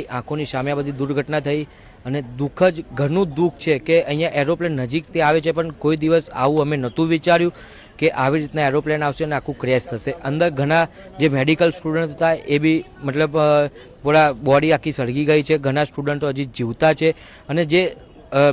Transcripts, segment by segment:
આંખોની સામે આ બધી દુર્ઘટના થઈ અને દુઃખ જ ઘણું દુઃખ છે કે અહીંયા એરોપ્લેન નજીકથી આવે છે, પણ કોઈ દિવસ આવું અમે નહોતું વિચાર્યું કે આવી રીતના એરોપ્લેન આવશે અને આખું ક્રેશ થશે. અંદર ઘણા જે મેડિકલ સ્ટુડન્ટ હતા એ બી મતલબ થોડા બોડી આખી સળગી ગઈ છે. ઘણા સ્ટુડન્ટો હજી જીવતા છે અને જે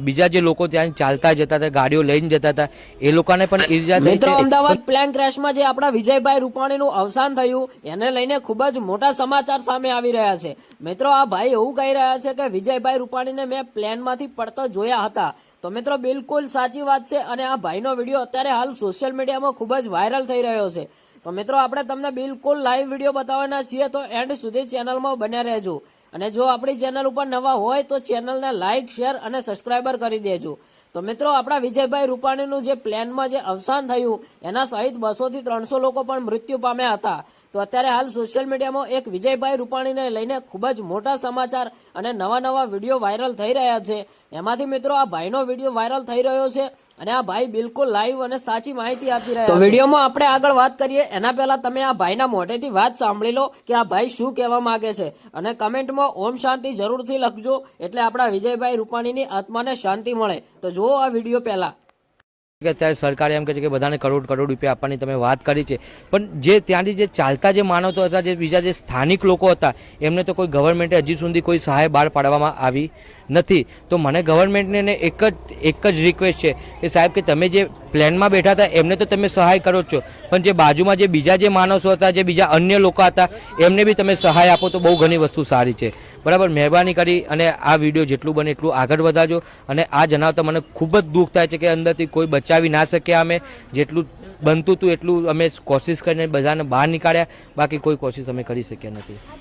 બીજા જે લોકો ત્યાં ચાલતા જતા હતા, ગાડીઓ લઈને જતા હતા, એ લોકોને પણ ઈજા થઈ છે. અમદાવાદ પ્લેન ક્રેશમાં જે આપણા વિજયભાઈ રૂપાણીનું અવસાન થયું એને લઈને ખૂબ જ મોટા સમાચાર સામે આવી રહ્યા છે. મિત્રો, આ ભાઈ એવું કહી રહ્યા છે કે વિજયભાઈ રૂપાણીને મેં પ્લેનમાંથી પડતો જોયા હતા. તો મિત્રો, બિલકુલ સાચી વાત છે અને આ ભાઈનો વિડીયો અત્યારે હાલ સોશિયલ મીડિયામાં ખૂબ જ વાયરલ થઈ રહ્યો છે. તો મિત્રો, આપણે તમને બિલકુલ લાઈવ વિડીયો બતાવવાના છીએ, તો એન્ડ સુધી ચેનલમાં બન્યા રહેજો. અને જો આપણી ચેનલ ઉપર નવા હોય તો ચેનલને લાઇક, શેર અને સબસ્ક્રાઈબર કરી દેજો. તો મિત્રો, આપણા વિજયભાઈ રૂપાણીનું જે પ્લેનમાં જે અવસાન થયું એના સહિત 200 થી 300 લોકો પણ મૃત્યુ પામ્યા હતા. તો અત્યારે હાલ સોશિયલ મીડિયામાં એક વિજયભાઈ રૂપાણીને લઈને ખૂબ જ મોટા સમાચાર અને નવા વિડીયો વાયરલ થઈ રહ્યા છે. એમાંથી મિત્રો આ ભાઈનો વિડીયો વાયરલ થઈ રહ્યો છે અને આ ભાઈ બિલકુલ લાઈવ અને સાચી માહિતી આપી રહ્યા છે. તો વિડીયોમાં આપણે આગળ વાત કરીએ એના પહેલા તમે આ ભાઈના મોઢેથી વાત સાંભળી લો કે આ ભાઈ શું કહેવા માંગે છે અને કમેન્ટમાં ઓમ શાંતિ જરૂરથી લખજો, એટલે આપણા વિજયભાઈ રૂપાણીની આત્માને શાંતિ મળે. તો જુઓ આ વિડીયો પહેલા. કે અત્યારે સરકારે એમ કહે છે કે બધાને કરોડ રૂપિયા આપવાની તમે વાત કરી છે, પણ જે ત્યાંથી જે ચાલતા જે માનવતો હતા, જે બીજા જે સ્થાનિક લોકો હતા, એમને તો કોઈ ગવર્મેન્ટે હજી સુધી કોઈ સહાય બહાર પાડવામાં આવી નથી. તો મને ગવર્મેન્ટને એક જ રિક્વેસ્ટ છે કે સાહેબ, કે તમે જે પ્લેનમાં બેઠા હતા એમને તો તમે સહાય કરો જ છો, પણ જે બાજુમાં જે બીજા જે માણસો હતા, જે બીજા અન્ય લોકો હતા, એમને બી તમે સહાય આપો તો બહુ ઘણી વસ્તુ સારી છે. બરાબર, મહેરબાની કરી અને આ વિડીયો જેટલું બને એટલું આગળ વધારજો. અને આ જણાવતા મને ખૂબ જ દુઃખ થાય છે કે અંદરથી કોઈ બચાવી ના શક્યા. અમે જેટલું બનતું હતું એટલું અમે કોશિશ કરીને બધાને બહાર નીકાળ્યા, બાકી કોઈ કોશિશ અમે કરી શક્યા નથી.